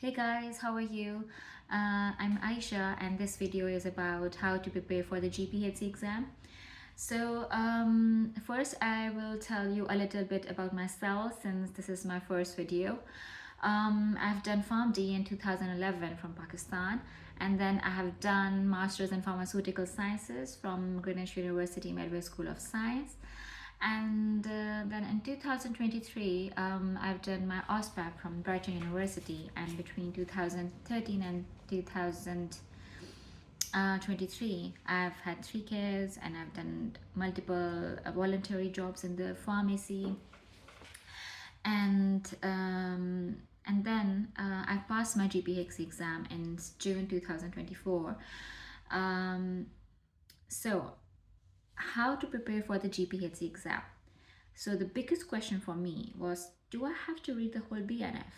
Hey guys, how are you? I'm Aisha, and this video is about how to prepare for the GphC exam. First I will tell you a little bit about myself since this is my first video. I've done PharmD in 2011 from Pakistan, and then I have done Masters in Pharmaceutical Sciences from Greenwich University Medway School of Science. And then in 2023, I've done my OSPAP from Brighton University, and between 2013 and 2023, I've had 3 kids, and I've done multiple voluntary jobs in the pharmacy, and then I passed my GphC exam in June 2024. So how to prepare for the GphC exam. So the biggest question for me was, do I have to read the whole BNF?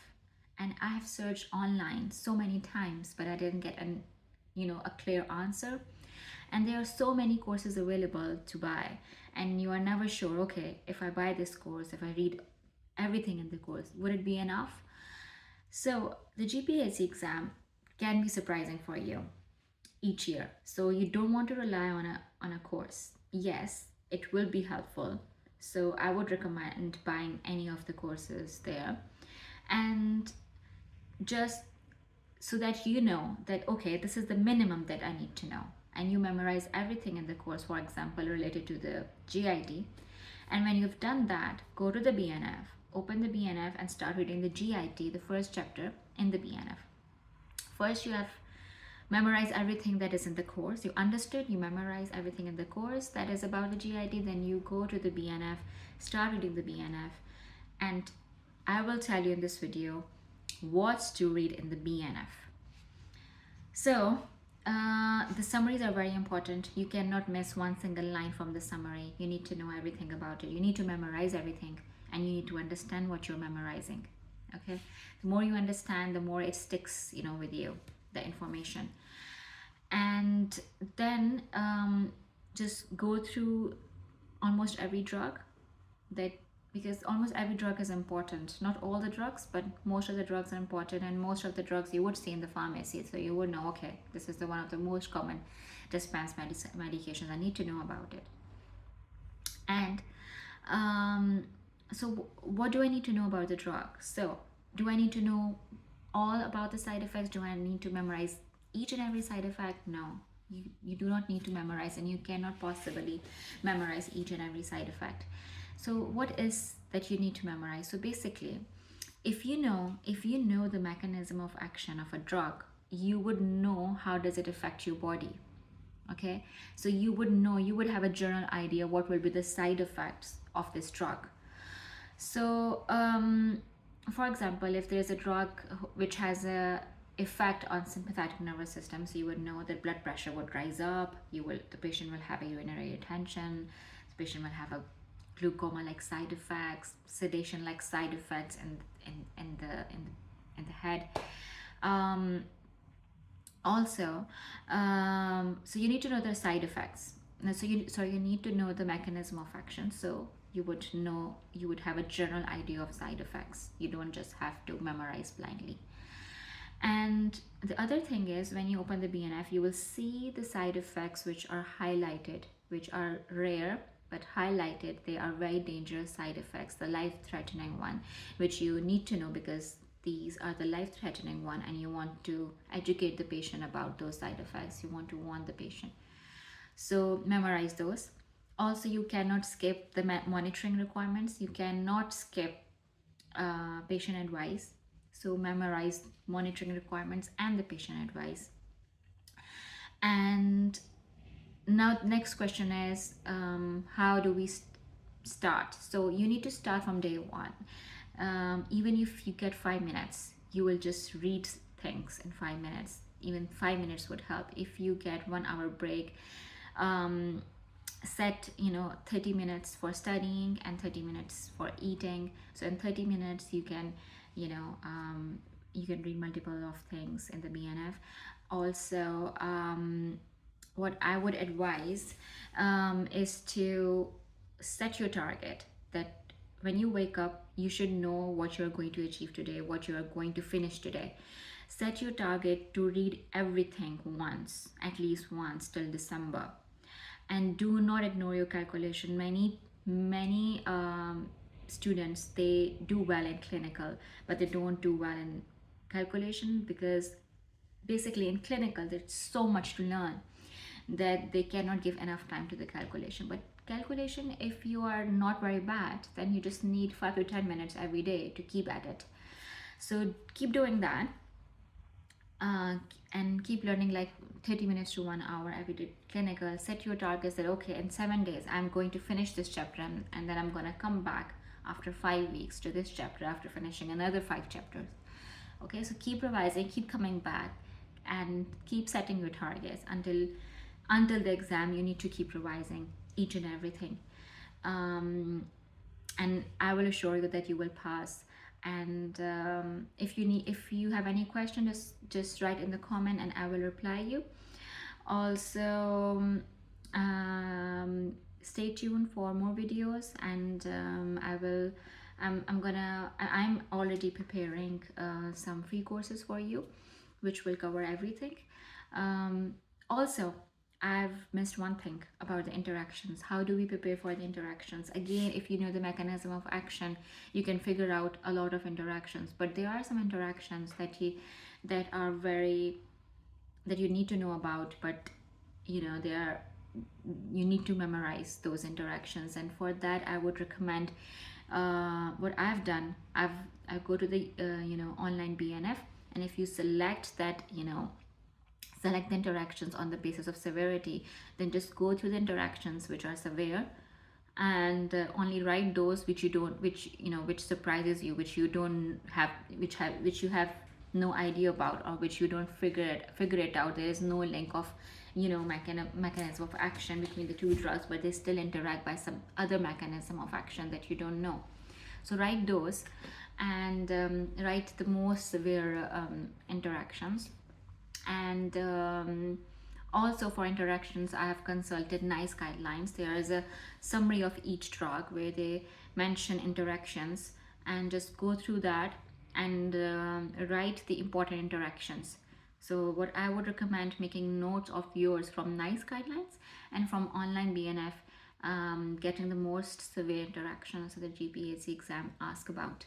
And I have searched online so many times, but I didn't get a clear answer. And there are so many courses available to buy, and you are never sure, okay, if I buy this course, if I read everything in the course, would it be enough? So the GphC exam can be surprising for you each year. So you don't want to rely on a course. Yes, it will be helpful. So I would recommend buying any of the courses there, and just so that you know that, okay, this is the minimum that I need to know, and you memorize everything in the course, for example, related to the GIT. And when you've done that, go to the BNF, open the BNF and start reading the GIT, the first chapter in the BNF. First, you have memorize everything that is in the course. You understood, you memorize everything in the course that is about the GIT, then you go to the BNF, start reading the BNF, and I will tell you in this video what to read in the BNF. So the summaries are very important. You cannot miss one single line from the summary. You need to know everything about it. You need to memorize everything, and you need to understand what you're memorizing. Okay, the more you understand, the more it sticks, with you, the information. And then just go through almost every drug, because almost every drug is important. Not all the drugs, but most of the drugs are important, and most of the drugs you would see in the pharmacy, so you would know, okay, this is one of the most common dispensed medications. I need to know about it. And so what do I need to know about the drug? So do I need to know all about the side effects? Do I need to memorize each and every side effect? No, you do not need to memorize, and you cannot possibly memorize each and every side effect. So what is that you need to memorize? So basically, if you know the mechanism of action of a drug, you would know how does it affect your body. Okay, so you would have a general idea what will be the side effects of this drug. So for example, if there's a drug which has a effect on sympathetic nervous system, so you would know that blood pressure would rise up, the patient will have a urinary retention, the patient will have a glaucoma like side effects, sedation like side effects in the head. Also, so you need to know the side effects. So you need to know the mechanism of action. So you would have a general idea of side effects. You don't just have to memorize blindly. And the other thing is, when you open the BNF, you will see the side effects which are highlighted, which are rare but highlighted. They are very dangerous side effects, the life-threatening one, which you need to know, because these are the life-threatening one, and you want to educate the patient about those side effects. You want to warn the patient. So memorize those. Also, you cannot skip the monitoring requirements. You cannot skip patient advice. So memorize monitoring requirements and the patient advice. And now next question is, how do we start? So you need to start from day one. Even if you get 5 minutes, you will just read things in 5 minutes. Even 5 minutes would help. If you get 1 hour break, set 30 minutes for studying and 30 minutes for eating. So in 30 minutes you can you can read multiple of things in the BNF. Also, what I would advise is to set your target, that when you wake up, you should know what you're going to achieve today, what you're going to finish today. Set your target to read everything once, at least once, till December. And do not ignore your calculation. Many students, they do well in clinical, but they don't do well in calculation, because basically in clinical there's so much to learn that they cannot give enough time to the calculation. But calculation, if you are not very bad, then you just need 5 to 10 minutes every day to keep at it. So keep doing that, uh, and keep learning, like 30 minutes to 1 hour every day clinical. Set your targets that, okay, in 7 days I'm going to finish this chapter, and then I'm going to come back after 5 weeks to this chapter after finishing another 5 chapters. Okay, so keep revising, keep coming back, and keep setting your targets until the exam. You need to keep revising each and everything, and I will assure you that you will pass. And if you have any question, just write in the comment and I will reply you. Also, stay tuned for more videos, and I'm already preparing some free courses for you, which will cover everything. Also, I've missed one thing about the interactions. How do we prepare for the interactions? Again, if you know the mechanism of action, you can figure out a lot of interactions. But there are some interactions that are very, that you need to know about, but you need to memorize those interactions. And for that, I would recommend what I've done. I go to the online BNF, and if you select that, select the interactions on the basis of severity, then just go through the interactions which are severe, and only write those which you don't, which surprises you, which you don't have, which you have no idea about, or which you don't figure it out. There is no link of mechanism of action between the two drugs, but they still interact by some other mechanism of action that you don't know. So write those, and write the most severe interactions. And also for interactions, I have consulted NICE guidelines. There is a summary of each drug where they mention interactions, and just go through that and write the important interactions. So what I would recommend, making notes of yours from NICE guidelines and from online BNF, getting the most severe interactions that the GphC exam ask about.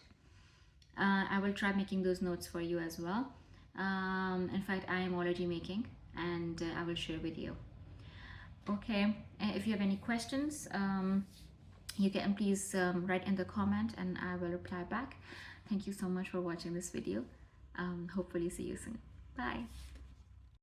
I will try making those notes for you as well. In fact, I am already making, and I will share with you. Okay, if you have any questions, you can please write in the comment and I will reply back. Thank you so much for watching this video. Hopefully see you soon. Bye.